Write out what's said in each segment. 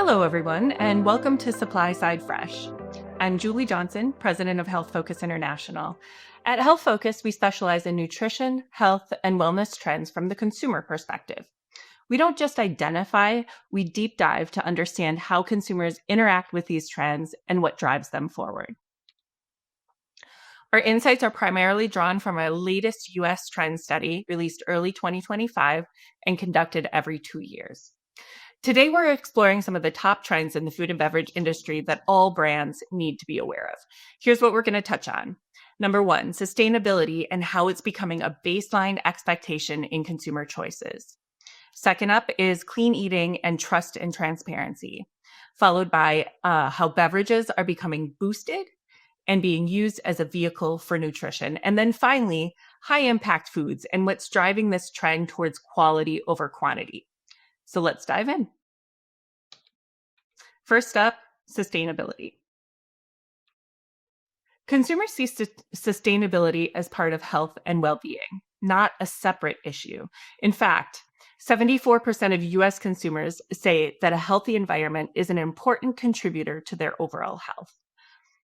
Hello, everyone, and welcome to SupplySide Fresh. I'm Julie Johnson, president of HealthFocus International. At HealthFocus, we specialize in nutrition, health, and wellness trends from the consumer perspective. We don't just identify, we deep dive to understand how consumers interact with these trends and what drives them forward. Our insights are primarily drawn from our latest U.S. trend study released early 2025 and conducted every 2 years. Today, we're exploring some of the top trends in the food and beverage industry that all brands need to be aware of. Here's what we're going to touch on. Number one, sustainability and how it's becoming a baseline expectation in consumer choices. Second up is clean eating and trust and transparency, followed by how beverages are becoming boosted and being used as a vehicle for nutrition. And then finally, high impact foods and what's driving this trend towards quality over quantity. So let's dive in. First up, sustainability. Consumers see sustainability as part of health and well-being, not a separate issue. In fact, 74% of U.S. consumers say that a healthy environment is an important contributor to their overall health.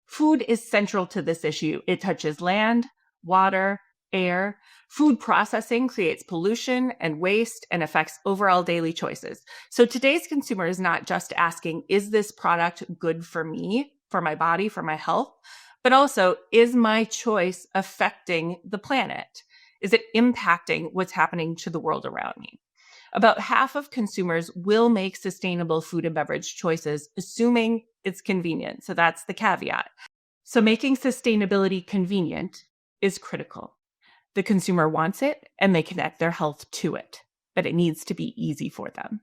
Food is central to this issue. It touches land, water, air. Food processing creates pollution and waste and affects overall daily choices. So today's consumer is not just asking, is this product good for me, for my body, for my health? But also, is my choice affecting the planet? Is it impacting what's happening to the world around me? About half of consumers will make sustainable food and beverage choices, assuming it's convenient. So that's the caveat. So making sustainability convenient is critical. The consumer wants it and they connect their health to it, but it needs to be easy for them.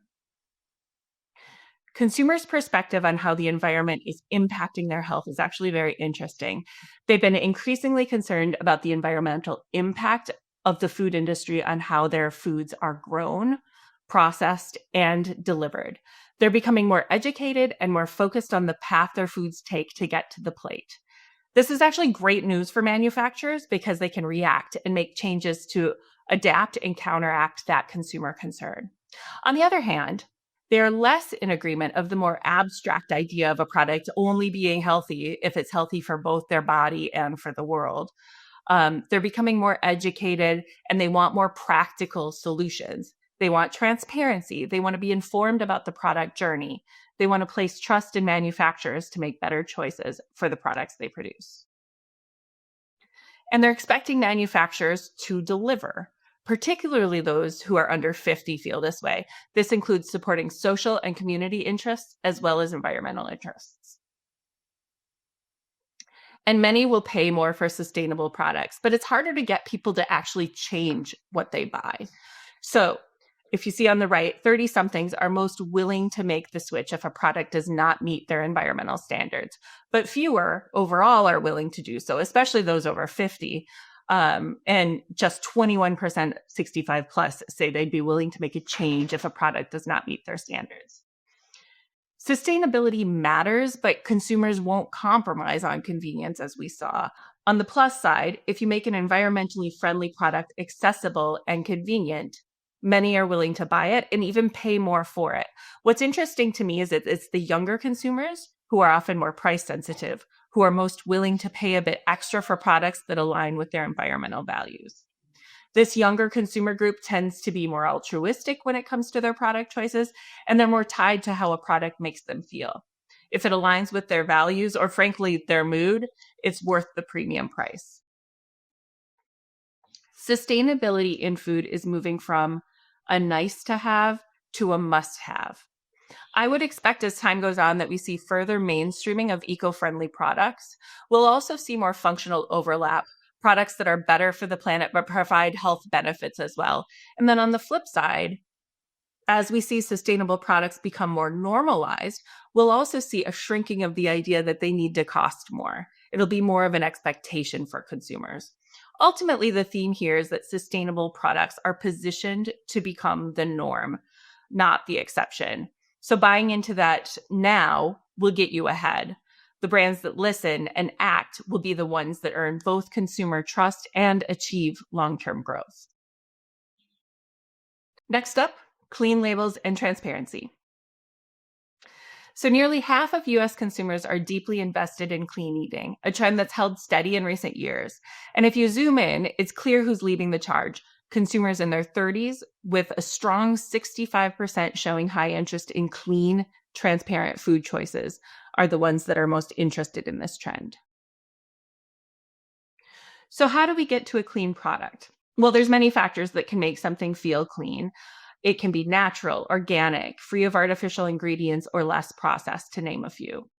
Consumers' perspective on how the environment is impacting their health is actually very interesting. They've been increasingly concerned about the environmental impact of the food industry on how their foods are grown, processed, and delivered. They're becoming more educated and more focused on the path their foods take to get to the plate. This is actually great news for manufacturers because they can react and make changes to adapt and counteract that consumer concern. On the other hand, they are less in agreement of the more abstract idea of a product only being healthy if it's healthy for both their body and for the world. They're becoming more educated and they want more practical solutions. They want transparency. They want to be informed about the product journey. They want to place trust in manufacturers to make better choices for the products they produce. And they're expecting manufacturers to deliver, particularly those who are under 50 feel this way. This includes supporting social and community interests as well as environmental interests. And many will pay more for sustainable products, but it's harder to get people to actually change what they buy. So if you see on the right, 30-somethings are most willing to make the switch if a product does not meet their environmental standards. But fewer overall are willing to do so, especially those over 50. And just 21% 65 plus say they'd be willing to make a change if a product does not meet their standards. Sustainability matters, but consumers won't compromise on convenience, as we saw. On the plus side, if you make an environmentally friendly product accessible and convenient, many are willing to buy it and even pay more for it. What's interesting to me is that it's the younger consumers who are often more price sensitive, who are most willing to pay a bit extra for products that align with their environmental values. This younger consumer group tends to be more altruistic when it comes to their product choices, and they're more tied to how a product makes them feel. If it aligns with their values or frankly their mood, it's worth the premium price. Sustainability in food is moving from a nice to have to a must have. I would expect as time goes on that we see further mainstreaming of eco-friendly products. We'll also see more functional overlap, products that are better for the planet but provide health benefits as well. And then on the flip side, as we see sustainable products become more normalized, we'll also see a shrinking of the idea that they need to cost more. It'll be more of an expectation for consumers. Ultimately, the theme here is that sustainable products are positioned to become the norm, not the exception. So buying into that now will get you ahead. The brands that listen and act will be the ones that earn both consumer trust and achieve long-term growth. Next up, clean labels and transparency. So, nearly half of US consumers are deeply invested in clean eating, a trend that's held steady in recent years. And if you zoom in, it's clear who's leading the charge. Consumers in their 30s, with a strong 65% showing high interest in clean, transparent food choices, are the ones that are most interested in this trend. So, how do we get to a clean product? Well, there's many factors that can make something feel clean. It can be natural, organic, free of artificial ingredients, or less processed, to name a few.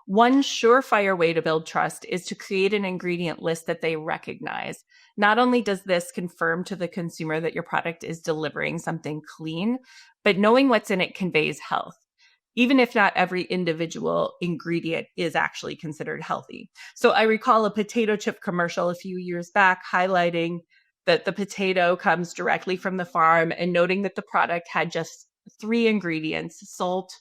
One surefire way to build trust is to create an ingredient list that they recognize. Not only does this confirm to the consumer that your product is delivering something clean, but knowing what's in it conveys health, even if not every individual ingredient is actually considered healthy. So I recall a potato chip commercial a few years back highlighting that the potato comes directly from the farm and noting that the product had just three ingredients: salt,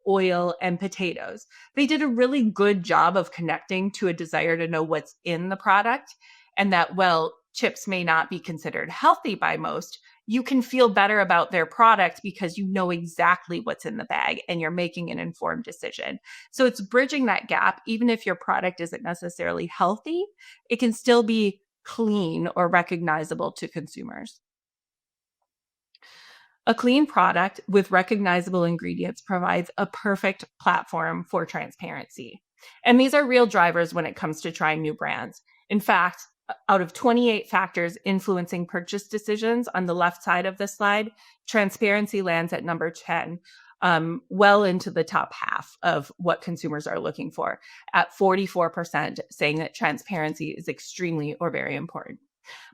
oil, and potatoes. They did a really good job of connecting to a desire to know what's in the product, and that, well, chips may not be considered healthy by most, you can feel better about their product because you know exactly what's in the bag and you're making an informed decision. So it's bridging that gap. Even if your product isn't necessarily healthy, it can still be clean or recognizable to consumers. A clean product with recognizable ingredients provides a perfect platform for transparency. And these are real drivers when it comes to trying new brands. In fact, out of 28 factors influencing purchase decisions on the left side of the slide, transparency lands at number 10, well into the top half of what consumers are looking for, at 44%, saying that transparency is extremely or very important.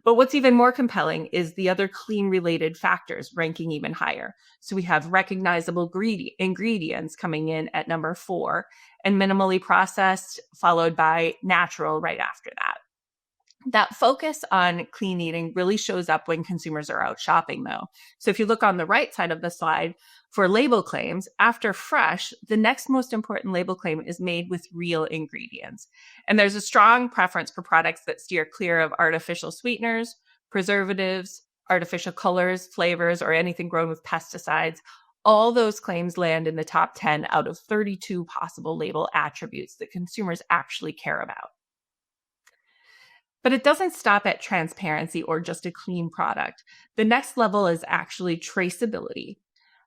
But what's even more compelling is the other clean related factors ranking even higher. So we have recognizable ingredients coming in at number 4, and minimally processed, followed by natural right after that. That focus on clean eating really shows up when consumers are out shopping, though. So if you look on the right side of the slide for label claims, after fresh, the next most important label claim is made with real ingredients. And there's a strong preference for products that steer clear of artificial sweeteners, preservatives, artificial colors, flavors, or anything grown with pesticides. All those claims land in the top 10 out of 32 possible label attributes that consumers actually care about. But it doesn't stop at transparency or just a clean product. The next level is actually traceability,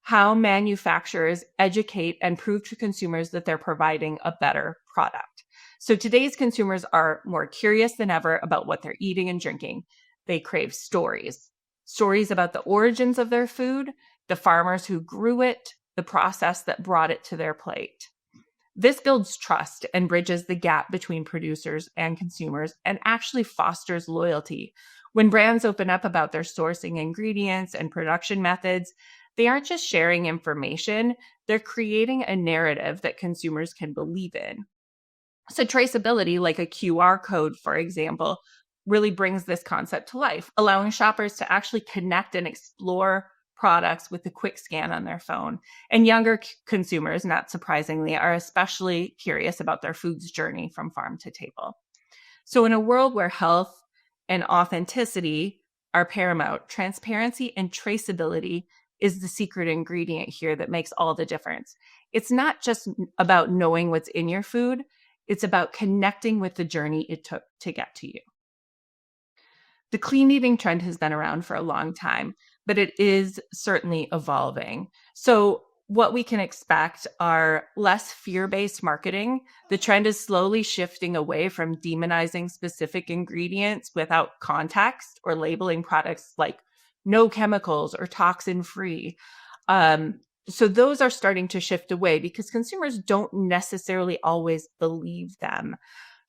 how manufacturers educate and prove to consumers that they're providing a better product. So today's consumers are more curious than ever about what they're eating and drinking. They crave stories about the origins of their food, the farmers who grew it, the process that brought it to their plate. This builds trust and bridges the gap between producers and consumers and actually fosters loyalty. When brands open up about their sourcing ingredients and production methods, they aren't just sharing information, they're creating a narrative that consumers can believe in. So traceability, like a QR code, for example, really brings this concept to life, allowing shoppers to actually connect and explore products with a quick scan on their phone. And younger consumers, not surprisingly, are especially curious about their food's journey from farm to table. So in a world where health and authenticity are paramount, transparency and traceability is the secret ingredient here that makes all the difference. It's not just about knowing what's in your food, it's about connecting with the journey it took to get to you. The clean eating trend has been around for a long time, but it is certainly evolving. So what we can expect are less fear-based marketing. The trend is slowly shifting away from demonizing specific ingredients without context or labeling products like no chemicals or toxin-free. So those are starting to shift away because consumers don't necessarily always believe them.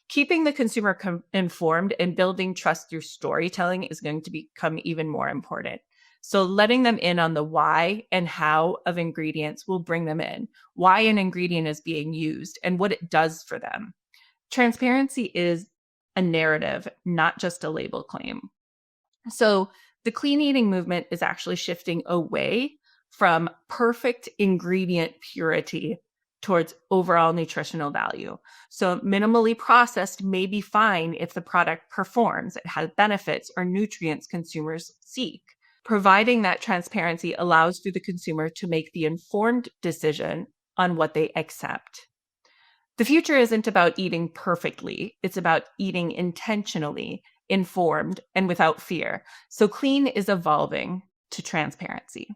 Keeping the consumer informed and building trust through storytelling is going to become even more important. So letting them in on the why and how of ingredients will bring them in, why an ingredient is being used and what it does for them. Transparency is a narrative, not just a label claim. So the clean eating movement is actually shifting away from perfect ingredient purity towards overall nutritional value. So minimally processed may be fine if the product performs, it has benefits or nutrients consumers seek. Providing that transparency allows for the consumer to make the informed decision on what they accept. The future isn't about eating perfectly. It's about eating intentionally, informed, and without fear. So clean is evolving to transparency.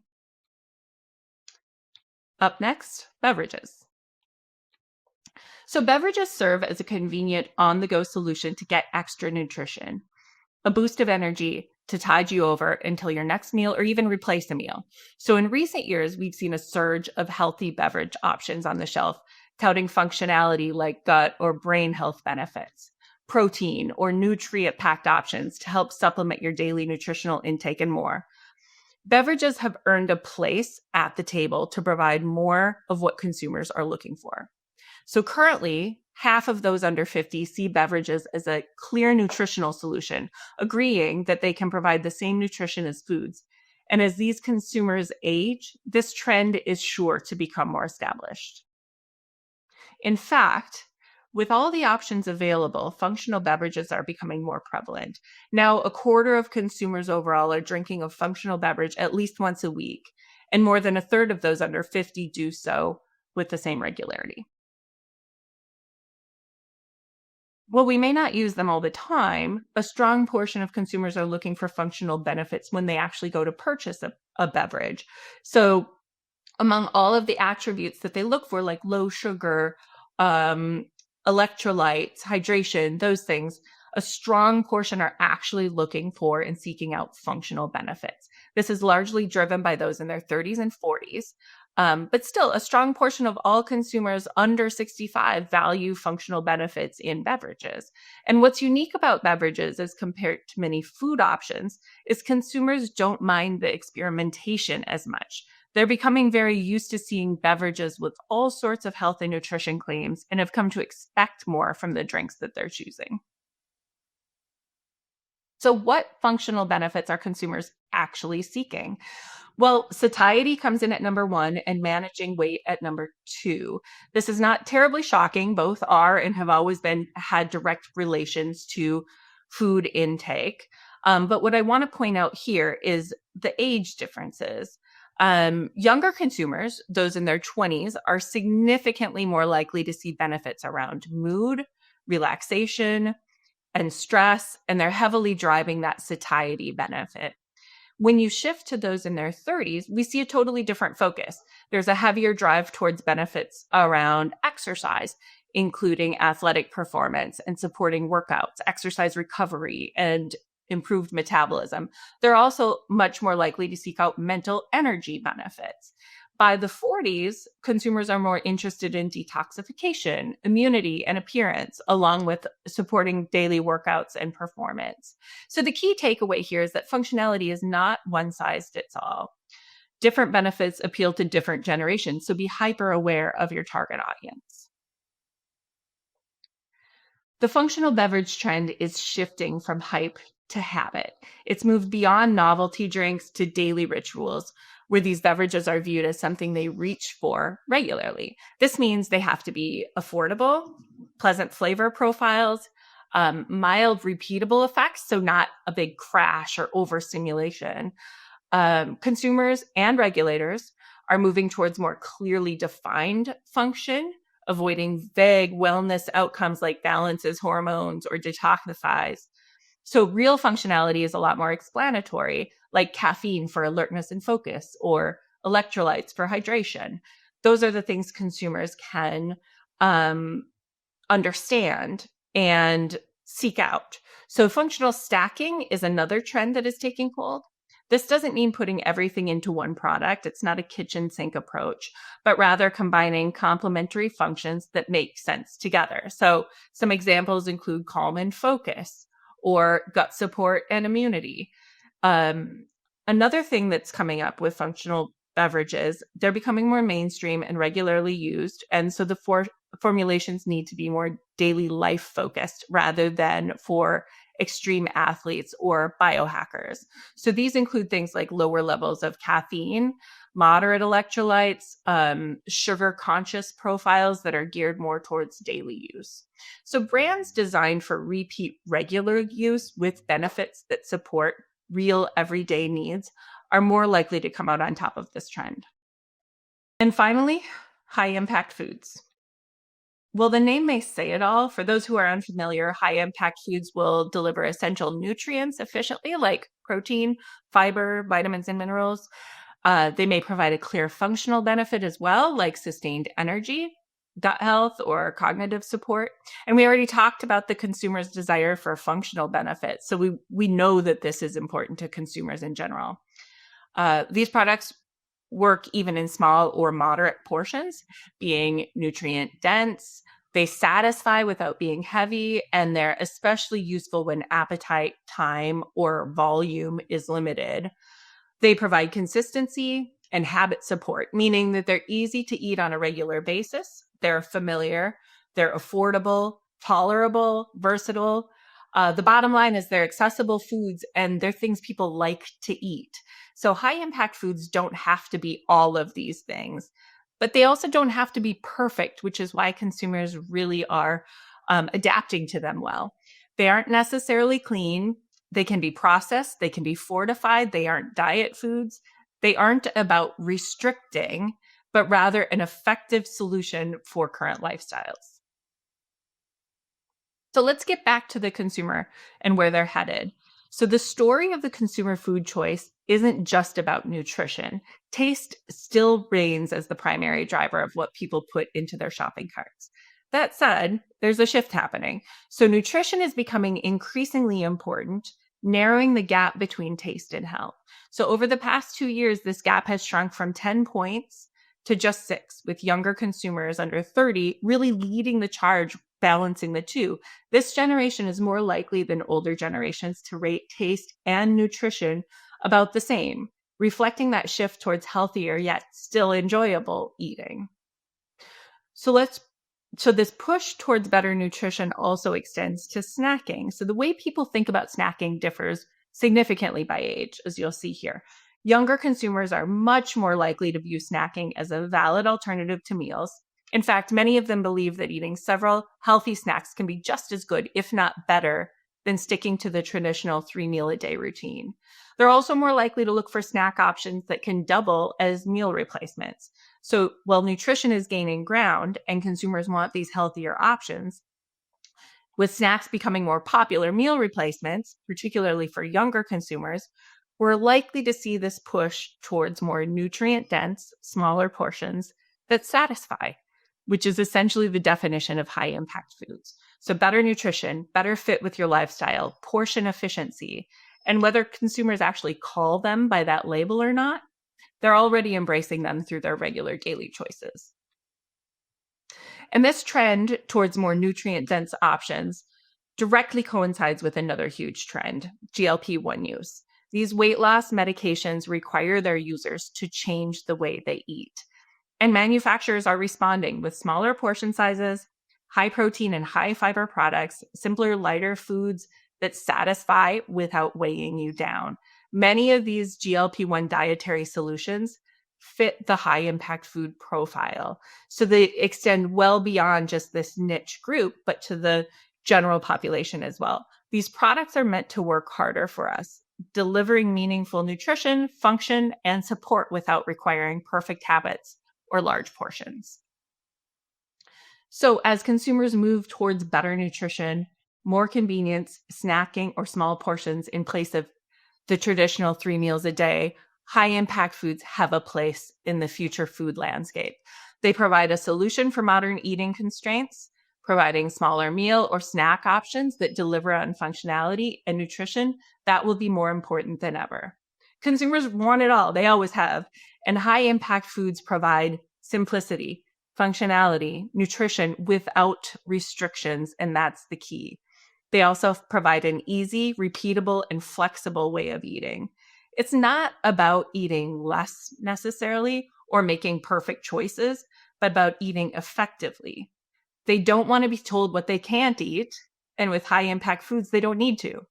Up next, beverages. So beverages serve as a convenient on-the-go solution to get extra nutrition, a boost of energy to tide you over until your next meal or even replace a meal. So in recent years, we've seen a surge of healthy beverage options on the shelf, touting functionality like gut or brain health benefits, protein or nutrient-packed options to help supplement your daily nutritional intake and more. Beverages have earned a place at the table to provide more of what consumers are looking for. So currently, half of those under 50 see beverages as a clear nutritional solution, agreeing that they can provide the same nutrition as foods. And as these consumers age, this trend is sure to become more established. In fact, with all the options available, functional beverages are becoming more prevalent. Now, a quarter of consumers overall are drinking a functional beverage at least once a week, and more than a third of those under 50 do so with the same regularity. While we may not use them all the time, a strong portion of consumers are looking for functional benefits when they actually go to purchase a beverage. So, among all of the attributes that they look for, like low sugar, electrolytes, hydration, those things, a strong portion are actually looking for and seeking out functional benefits. This is largely driven by those in their 30s and 40s. But still, a strong portion of all consumers under 65 value functional benefits in beverages. And what's unique about beverages as compared to many food options is consumers don't mind the experimentation as much. They're becoming very used to seeing beverages with all sorts of health and nutrition claims and have come to expect more from the drinks that they're choosing. So, what functional benefits are consumers actually seeking? Well, satiety comes in at number one and managing weight at number two. This is not terribly shocking. Both are and have always been had direct relations to food intake. But what I want to point out here is the age differences. Younger consumers, those in their 20s, are significantly more likely to see benefits around mood, relaxation, and stress, and they're heavily driving that satiety benefit. When you shift to those in their 30s, we see a totally different focus. There's a heavier drive towards benefits around exercise, including athletic performance and supporting workouts, exercise recovery, and improved metabolism. They're also much more likely to seek out mental energy benefits. By the 40s, consumers are more interested in detoxification, immunity, and appearance, along with supporting daily workouts and performance. So the key takeaway here is that functionality is not one size fits all. Different benefits appeal to different generations, so be hyper aware of your target audience. The functional beverage trend is shifting from hype to habit. It's moved beyond novelty drinks to daily rituals, where these beverages are viewed as something they reach for regularly. This means they have to be affordable, pleasant flavor profiles, mild repeatable effects, so not a big crash or overstimulation. Consumers and regulators are moving towards more clearly defined function, avoiding vague wellness outcomes like balances hormones or detoxifies. So real functionality is a lot more explanatory, like caffeine for alertness and focus or electrolytes for hydration. Those are the things consumers can understand and seek out. So functional stacking is another trend that is taking hold. This doesn't mean putting everything into one product. It's not a kitchen sink approach, but rather combining complementary functions that make sense together. So some examples include calm and focus, or gut support and immunity. Another thing that's coming up with functional beverages, they're becoming more mainstream and regularly used. And so the formulations need to be more daily life focused rather than for extreme athletes or biohackers. So these include things like lower levels of caffeine, moderate electrolytes, sugar conscious profiles that are geared more towards daily use. So brands designed for repeat regular use with benefits that support real everyday needs are more likely to come out on top of this trend. And finally, High impact foods. Well, the name may say it all. For those who are unfamiliar, high impact foods will deliver essential nutrients efficiently, like protein, fiber, vitamins, and minerals. They may provide a clear functional benefit as well, like sustained energy, gut health, or cognitive support. And we already talked about the consumer's desire for functional benefits. So we know that this is important to consumers in general. These products work even in small or moderate portions, being nutrient dense. They satisfy without being heavy, and they're especially useful when appetite, time, or volume is limited. They provide consistency and habit support, meaning that they're easy to eat on a regular basis. They're familiar, they're affordable, tolerable, versatile. The bottom line is they're accessible foods and they're things people like to eat. So high impact foods don't have to be all of these things, but they also don't have to be perfect, which is why consumers really are adapting to them well. They aren't necessarily clean. They can be processed, they can be fortified, they aren't diet foods. They aren't about restricting, but rather an effective solution for current lifestyles. So let's get back to the consumer and where they're headed. So the story of the consumer food choice isn't just about nutrition. Taste still reigns as the primary driver of what people put into their shopping carts. That said, there's a shift happening. So nutrition is becoming increasingly important, narrowing the gap between taste and health. So over the past 2 years, this gap has shrunk from 10 points to just 6, with younger consumers under 30 really leading the charge, balancing the two. This generation is more likely than older generations to rate taste and nutrition about the same, reflecting that shift towards healthier yet still enjoyable eating. So this push towards better nutrition also extends to snacking. So the way people think about snacking differs significantly by age, as you'll see here. Younger consumers are much more likely to view snacking as a valid alternative to meals. In fact, many of them believe that eating several healthy snacks can be just as good, if not better, than sticking to the traditional 3-meal-a-day routine. They're also more likely to look for snack options that can double as meal replacements. So while nutrition is gaining ground and consumers want these healthier options, with snacks becoming more popular meal replacements, particularly for younger consumers, we're likely to see this push towards more nutrient-dense, smaller portions that satisfy, which is essentially the definition of high-impact foods. So better nutrition, better fit with your lifestyle, portion efficiency, and whether consumers actually call them by that label or not, they're already embracing them through their regular daily choices. And this trend towards more nutrient-dense options directly coincides with another huge trend, GLP-1 use. These weight loss medications require their users to change the way they eat. And manufacturers are responding with smaller portion sizes, high protein and high fiber products, simpler, lighter foods that satisfy without weighing you down. Many of these GLP-1 dietary solutions fit the high impact food profile. So they extend well beyond just this niche group, but to the general population as well. These products are meant to work harder for us, delivering meaningful nutrition, function, and support without requiring perfect habits or large portions. So as consumers move towards better nutrition, more convenience, snacking, or small portions in place of the traditional 3 meals a day, high impact foods have a place in the future food landscape. They provide a solution for modern eating constraints, providing smaller meal or snack options that deliver on functionality and nutrition that will be more important than ever. Consumers want it all, they always have, and high impact foods provide simplicity, functionality, nutrition without restrictions, and that's the key. They also provide an easy, repeatable, and flexible way of eating. It's not about eating less necessarily or making perfect choices, but about eating effectively. They don't want to be told what they can't eat, and with high impact foods, they don't need to.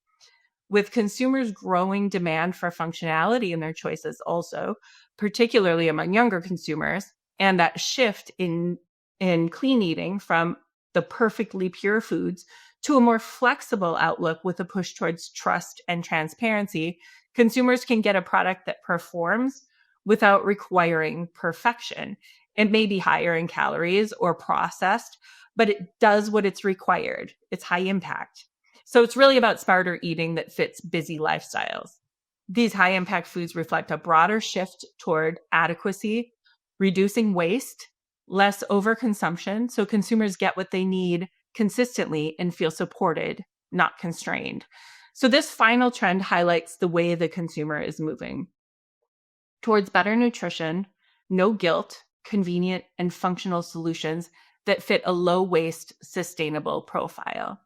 With consumers' growing demand for functionality in their choices also, particularly among younger consumers, and that shift in clean eating from the perfectly pure foods to a more flexible outlook with a push towards trust and transparency, consumers can get a product that performs without requiring perfection. It may be higher in calories or processed, but it does what it's required. It's high impact. So it's really about smarter eating that fits busy lifestyles. These high impact foods reflect a broader shift toward adequacy, reducing waste, less overconsumption, so consumers get what they need consistently and feel supported, not constrained. So this final trend highlights the way the consumer is moving towards better nutrition, no guilt, convenient, and functional solutions that fit a low waste, sustainable profile.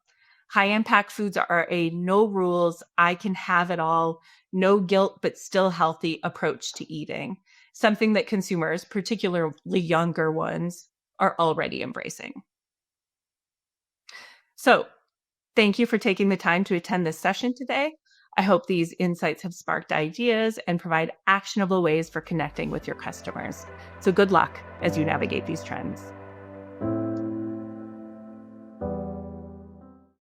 High impact foods are a no rules, I can have it all, no guilt, but still healthy approach to eating, something that consumers, particularly younger ones, are already embracing. So, thank you for taking the time to attend this session today. I hope these insights have sparked ideas and provide actionable ways for connecting with your customers. So good luck as you navigate these trends.